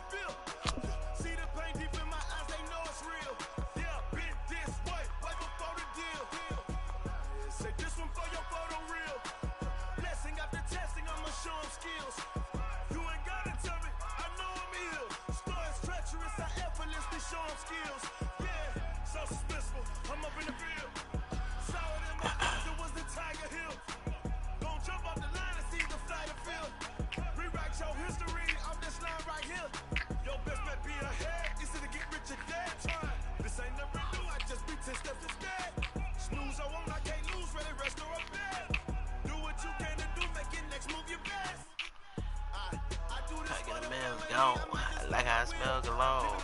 See the pain deep in my eyes, they know it's real. Yeah, been this way, way before the deal. Say this one for your photo reel. Blessing after testing, I'ma show them skills. You ain't gotta tell me, I know I'm ill. Stories treacherous, I effortlessly show them skills. Yeah, so suspenseful, I'm up in the field. Saw it in my eyes, it was the Tiger Hill. Gon' jump off the line and see the flight of field. Rewrite your history off this line right here. Your best bet be ahead, easy to get rich or dead. Try. This ain't never new, I just be 10 steps instead. Snooze, I won't, I can't lose, ready, rest or a bed. Do what you can to do, make your next move your best. I do this for the man's gone. Like I smell cologne.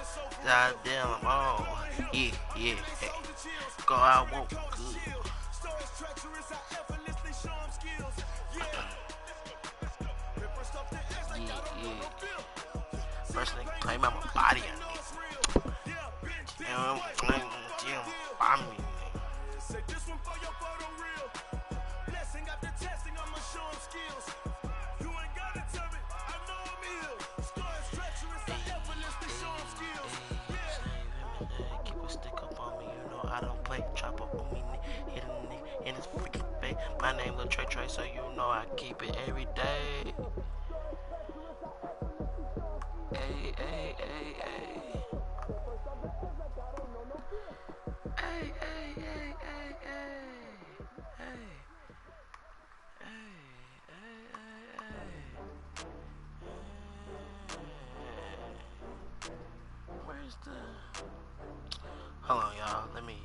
Goddamn, I'm on. Yeah, yeah. Hey. Go out, won't good. Stories treacherous, I effortlessly show them skills. Yeah. First nigga claim I'm a body on me. I'm me. Say this one for your photo reel. Blessing after testing, I'ma show them skills. You ain't gotta tell me, I know I'm ill. Stories treacherous, I effortlessly show them skills. Yeah. Keep a stick up on me, you know I don't play. Chop up on me, hit a nigga in his freaking face. My name Lil Trey Trey, so you know I keep it every day. Hey, hey, hey, hey. Hey, hey, hey, hey, hey. Hey. Hey, hey, hey, hey. Where's the... Hold on, y'all. Let me,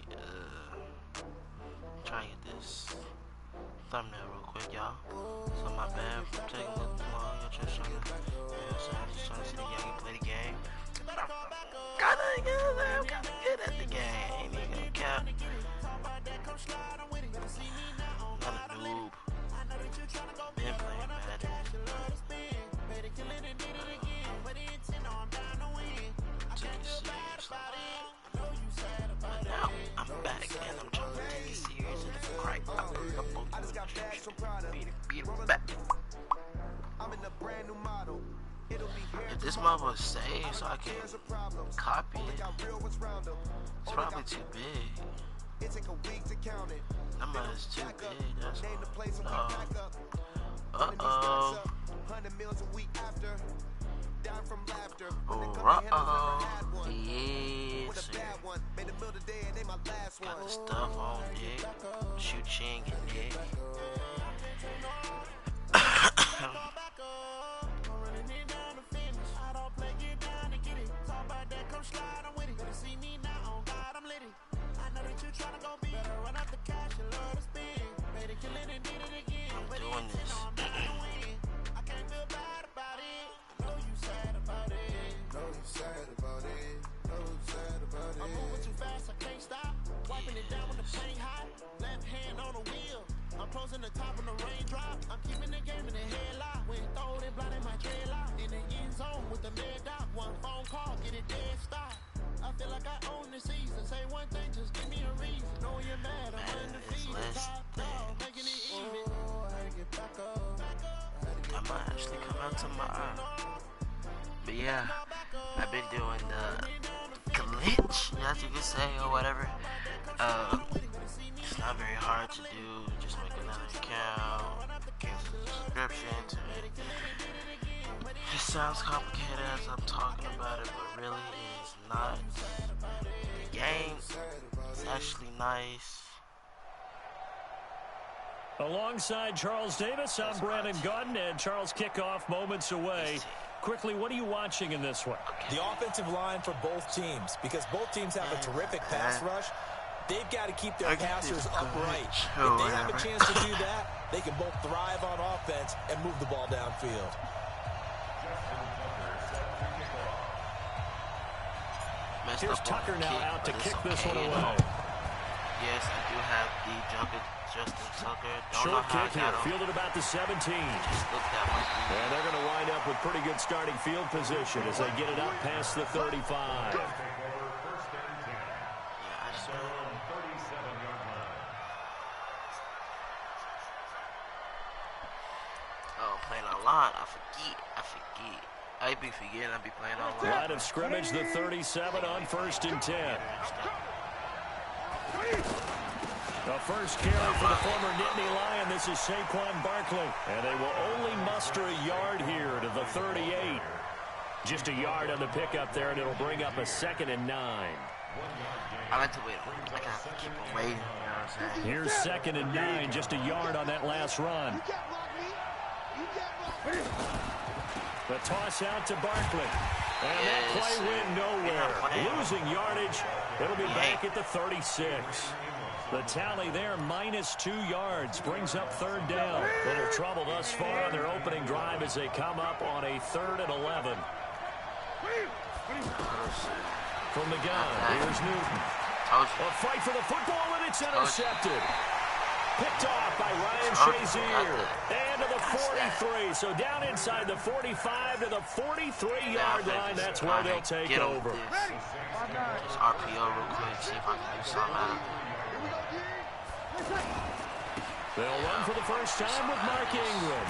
try and get this thumbnail real quick, y'all. So my bad for taking a little long. Y'all just trying to see the young play the game. Gotta get at the game. Ain't even gonna cap. Not a noob. Been playing Madden. Took it serious. But now I'm back and I'm trying to take it serious and it's right. I put it up on the beat it back. If this mother saved so I can copy it, it's probably too big. That mother is too big, that's all. Uh-oh. Yes, sir. Got the stuff on dick. Shoot ching and dick. I'm doing this. I'm moving too fast, I can't stop. Wiping it down with the paint hot. Left hand on the wheel. I'm closing the top on the raindrop. I'm keeping the game in the headlock. When throwed it, blinding my dreadlock. In the end zone with the med dot. One phone call, get it dead stop. I feel like I own the season. Say one thing, just give me a reason. Know you're mad, I'm undefeated. Top dog, making it even. I might actually come out tomorrow. But yeah, I've been doing the glitch, as you can say, or whatever. It's not very hard to do. Just make another account, get a subscription to it. It sounds complicated as I'm talking about it, but really it's not. The game is actually nice. Alongside Charles Davis, I'm Brandon Gaudin, and Charles kickoff moments away. Quickly, what are you watching in this one? The offensive line for both teams, because both teams have a terrific pass rush. They've got to keep their passers upright. If they have a chance to do that, they can both thrive on offense and move the ball downfield. Here's Tucker now out to kick this one away. Yes, I do have the Junker, Justin Tucker. Short kick here, fielded about the 17. And they're going to wind up with pretty good starting field position as they get it up past the 35. Oh, playing a lot. I forget. I be forgetting I be playing online. Line of scrimmage, the 37 on 1st and 10. The first carry for the former Nittany Lion. This is Saquon Barkley. And they will only muster a yard here to the 38. Just a yard on the pickup there, and it'll bring up a 2nd and 9. I like to wait. I have to keep on waiting. You know what I'm saying? Here's 2nd and 9. Just a yard on that last run. The toss out to Barkley. And that play went nowhere. Losing yardage. It'll be back at the 36. The tally there, -2 yards, brings up 3rd down. Little trouble thus far on their opening drive as they come up on a 3rd and 11. From the gun, here's Newton. A fight for the football, and it's intercepted. Picked off by Ryan Shazier. And to the 43. So down inside the 45 to the 43-yard line. That's where they'll take over. Just RPO real quick, see if I can do something out of it. They'll run for the first time with Mark Ingram.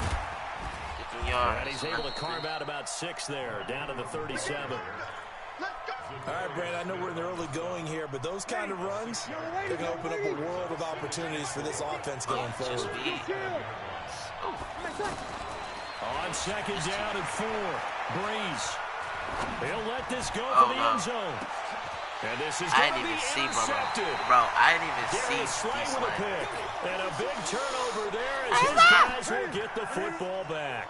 And he's able to carve out about 6 there, down to the 37. All right, Brandon, I know we're in the early going here, but those kind of runs, they're going to open up a world of opportunities for this offense going forward. On 2nd down and 4, Breeze. He'll let this go for the end zone. And this is going to be intercepted. Bro, I didn't even see Slay with a pick. And a big turnover there as his guys will get the football back.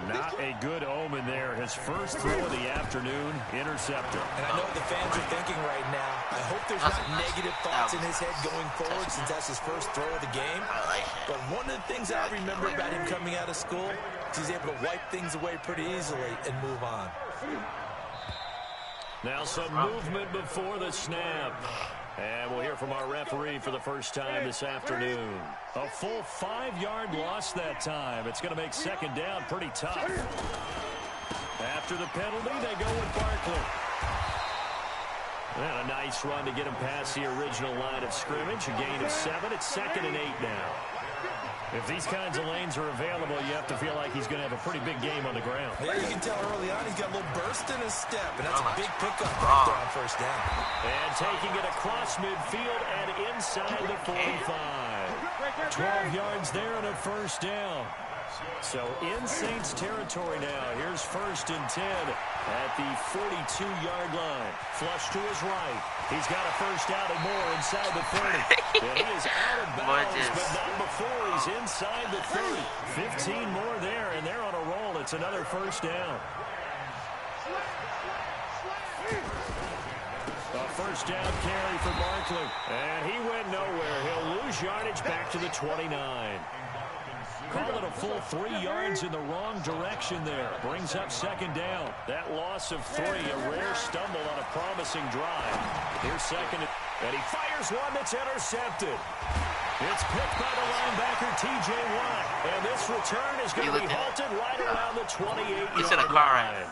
Not a good omen there. His first throw of the afternoon, intercepted. And I know the fans are thinking right now, I hope there's not negative thoughts in his head going forward since that's his first throw of the game. But one of the things I remember about him coming out of school is he's able to wipe things away pretty easily and move on. Now some movement before the snap. And we'll hear from our referee for the first time this afternoon. A full 5-yard loss that time. It's going to make 2nd down pretty tough. After the penalty, they go with Barkley. And a nice run to get him past the original line of scrimmage. A gain of 7. It's 2nd and 8 now. If these kinds of lanes are available, you have to feel like he's going to have a pretty big game on the ground. Yeah, you can tell early on he's got a little burst in his step, and that's a big pickup right there on 1st down. And taking it across midfield and inside the 45. 12 yards there and a 1st down. So in Saints territory now. Here's 1st and 10 at the 42-yard line. Flush to his right. He's got a 1st down and more inside the 30. And he is out of bounds, but not before he's inside the 30. 15 more there, and they're on a roll. It's another 1st down. A 1st down carry for Barkley. And he went nowhere. He'll lose yardage back to the 29. Call it a full 3 yards in the wrong direction there. Brings up 2nd down. That loss of 3, a rare stumble on a promising drive. Here's 2nd, and he fires one that's intercepted. It's picked by the linebacker, T.J. Watt. And this return is going to be halted right around the 28-yard line.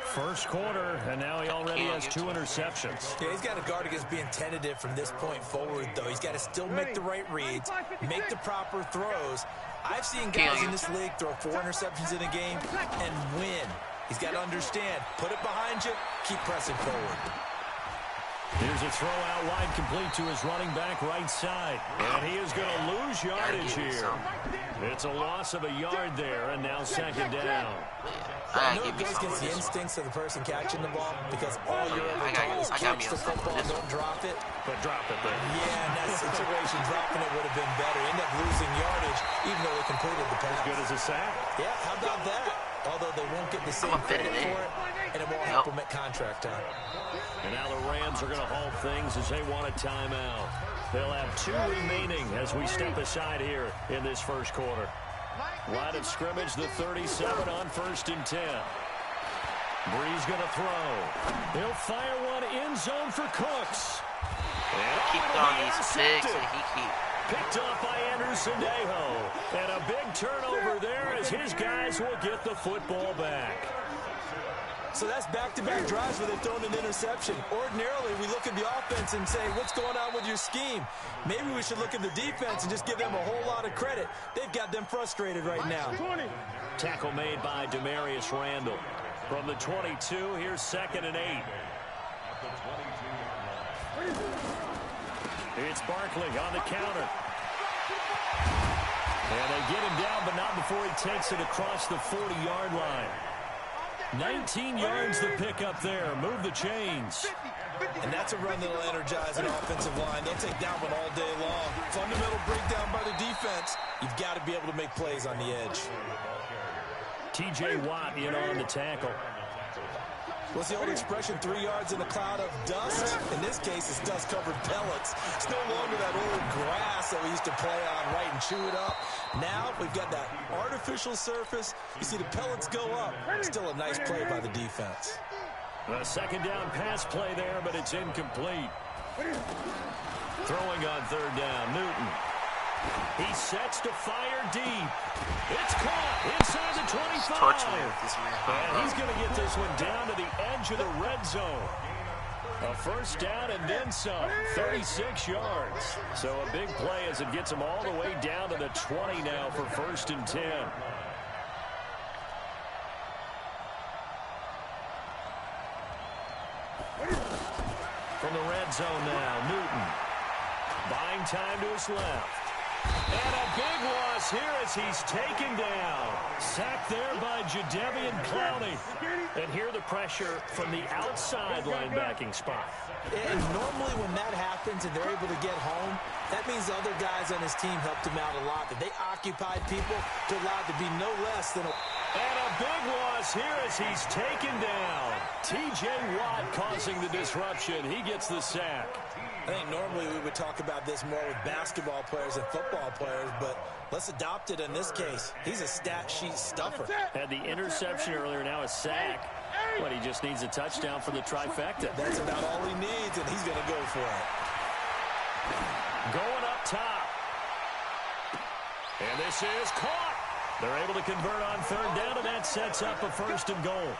First quarter, and now he already has 2 interceptions. Yeah, he's got to guard against being tentative from this point forward, though. He's got to still make the right reads, make the proper throws. I've seen guys in this league throw 4 interceptions in a game and win. He's got to understand, put it behind you, keep pressing forward. Here's a throw out wide, complete to his running back right side. And he is going to lose yardage here. It's a loss of a yard there, and now 2nd down. I know it goes against the instincts of the person catching the ball because all you're ever taught is catch the football, don't drop it. But drop it there. Yeah, in that situation, dropping it would have been better. End up losing yardage, even though they completed the pass. As good as a sack. Yeah, how about that? Although they won't get the same credit for it, and it won't help them at contract time. And now the Rams are going to halt things as they want a timeout. They'll have 2 remaining as we step aside here in this first quarter. Line of scrimmage, the 37 on 1st and 10. Breeze going to throw. He'll fire one end zone for Cooks. And keep throwing these picks, and he keep picked off by Anderson Dejo. And a big turnover there as his guys will get the football back. So that's back-to-back drives where they've thrown an interception. Ordinarily, we look at the offense and say, what's going on with your scheme? Maybe we should look at the defense and just give them a whole lot of credit. They've got them frustrated right now. Tackle made by Demarius Randall. From the 22, here's 2nd and 8. It's Barkley on the counter. And they get him down, but not before he takes it across the 40-yard line. 19 yards to pick up there. Move the chains. And that's a run that'll energize an offensive line. They'll take that one all day long. Fundamental breakdown by the defense. You've got to be able to make plays on the edge. T.J. Watt in on the tackle. What's the old expression, 3 yards in a cloud of dust? In this case, it's dust-covered pellets. It's no longer that old grass that we used to play on, right, and chew it up. Now we've got that artificial surface. You see the pellets go up. Still a nice play by the defense. A 2nd down pass play there, but it's incomplete. Throwing on 3rd down, Newton. He sets to fire deep. It's caught inside the 25. And he's going to get this one down to the edge of the red zone. A 1st down and then some. 36 yards. So a big play as it gets him all the way down to the 20 now for 1st and 10. From the red zone now, Newton. Buying time to his left. And a big loss here as he's taken down. Sacked there by Jadeveon Clowney. And here the pressure from the outside linebacking spot. And normally when that happens and they're able to get home, that means the other guys on his team helped him out a lot. That they occupied people to allow it to be no less than a... And a big loss here as he's taken down. T.J. Watt causing the disruption. He gets the sack. I think normally we would talk about this more with basketball players and football players, but let's adopt it in this case. He's a stat sheet stuffer. Had the interception earlier, now a sack. But he just needs a touchdown for the trifecta. That's about all he needs, and he's going to go for it. Going up top. And this is caught. They're able to convert on 3rd down, and that sets up a 1st and goal.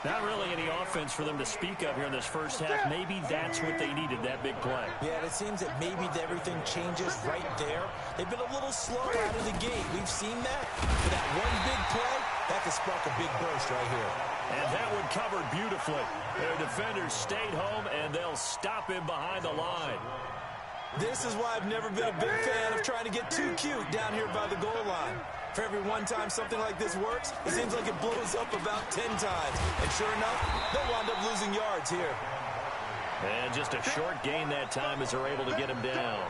Not really any offense for them to speak of here in this 1st half. Maybe that's what they needed, that big play. Yeah, it seems that maybe everything changes right there. They've been a little slow out of the gate. We've seen that. For that one big play, that could spark a big burst right here. And that one covered beautifully. Their defenders stayed home, and they'll stop him behind the line. This is why I've never been a big fan of trying to get too cute down here by the goal line. For every one time something like this works, it seems like it blows up about 10 times. And sure enough, they'll wind up losing yards here. And just a short gain that time as they're able to get him down.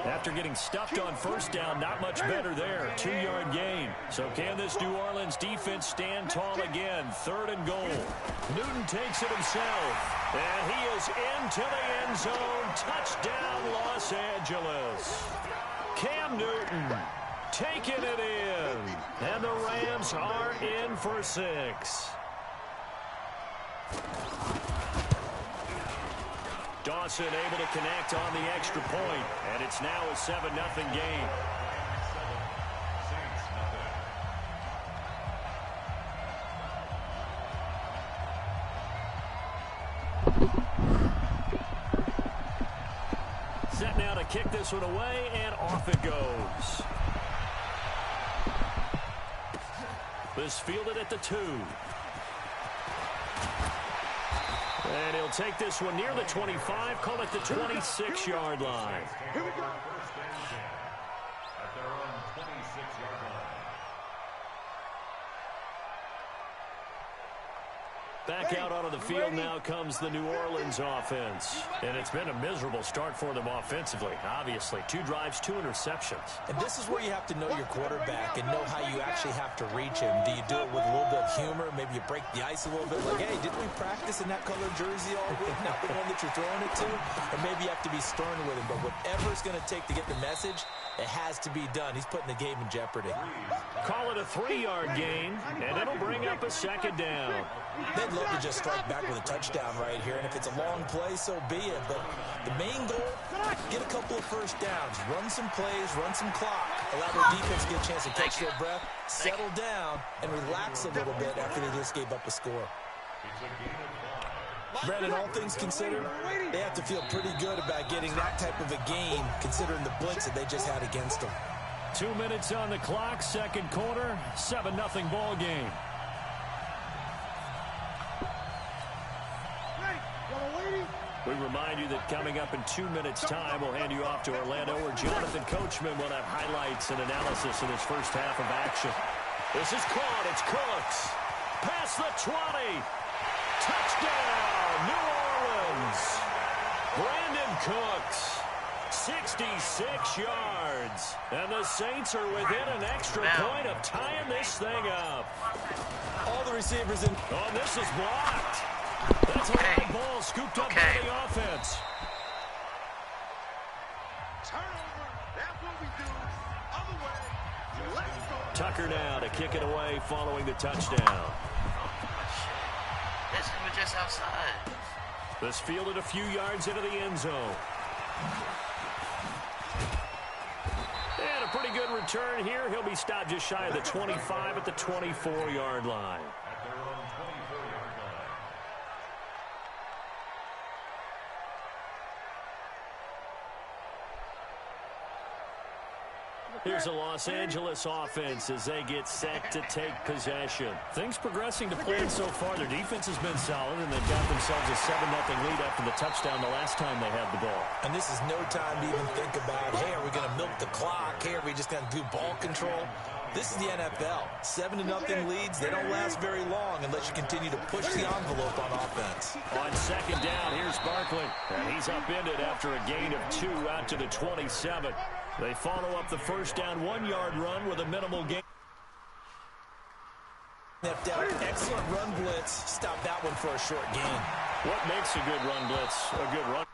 After getting stuffed on 1st down, not much better there. 2-yard gain. So can this New Orleans defense stand tall again? 3rd and goal. Newton takes it himself. And he is into the end zone. Touchdown, Los Angeles. Cam Newton taking it in. And the Rams are in for 6. Dawson able to connect on the extra point, and it's now a 7-0 game. Set now to kick this one away, and off it goes. This fielded at the 2. And he'll take this one near the 25, call it the 26-yard line. Here we go. Back out onto the field now comes the New Orleans offense. And it's been a miserable start for them offensively, obviously. 2 drives, 2 interceptions. And this is where you have to know your quarterback and know how you actually have to reach him. Do you do it with a little bit of humor? Maybe you break the ice a little bit. Like, hey, didn't we practice in that colored jersey all week? Not the one that you're throwing it to? Or maybe you have to be stern with him. But whatever it's going to take to get the message, it has to be done. He's putting the game in jeopardy. Call it a 3-yard gain, and it'll bring up a 2nd down. They'd love to just strike back with a touchdown right here, and if it's a long play, so be it. But the main goal, get a couple of 1st downs, run some plays, run some clock, allow their defense to get a chance to catch their breath, settle down, and relax a little bit after they just gave up a score. Brandon, all things considered, they have to feel pretty good about getting that type of a game, considering the blitz that they just had against them. 2 minutes on the clock, second quarter, 7-0 ball game. We remind you that coming up in 2 minutes' time, we'll hand you off to Orlando, where Jonathan Coachman will have highlights and analysis in his first half of action. This is caught. It's Cooks. Past the 20. Touchdown, New Orleans. Brandon Cooks, 66 yards. And the Saints are within an extra point of tying this thing up. All the receivers in. Oh, this is blocked. That's a long ball scooped up by the offense. Turnover, that's what we do. Other way, let's go. Tucker now to kick it away following the touchdown. This was just outside. This fielded a few yards into the end zone. And a pretty good return here. He'll be stopped just shy of the 25 at the 24-yard line. Here's a Los Angeles offense as they get set to take possession. Things progressing to plan so far. Their defense has been solid, and they've got themselves a 7-0 lead after the touchdown the last time they had the ball. And this is no time to even think about, hey, are we going to milk the clock? Hey, are we just going to do ball control? This is the NFL. 7-0 leads, they don't last very long unless you continue to push the envelope on offense. On second down, here's Barkley. And he's upended after a gain of 2 out to the 27. They follow up the first down 1-yard run with a minimal gain. Excellent run blitz. Stop that one for a short gain. What makes a good run blitz a good run?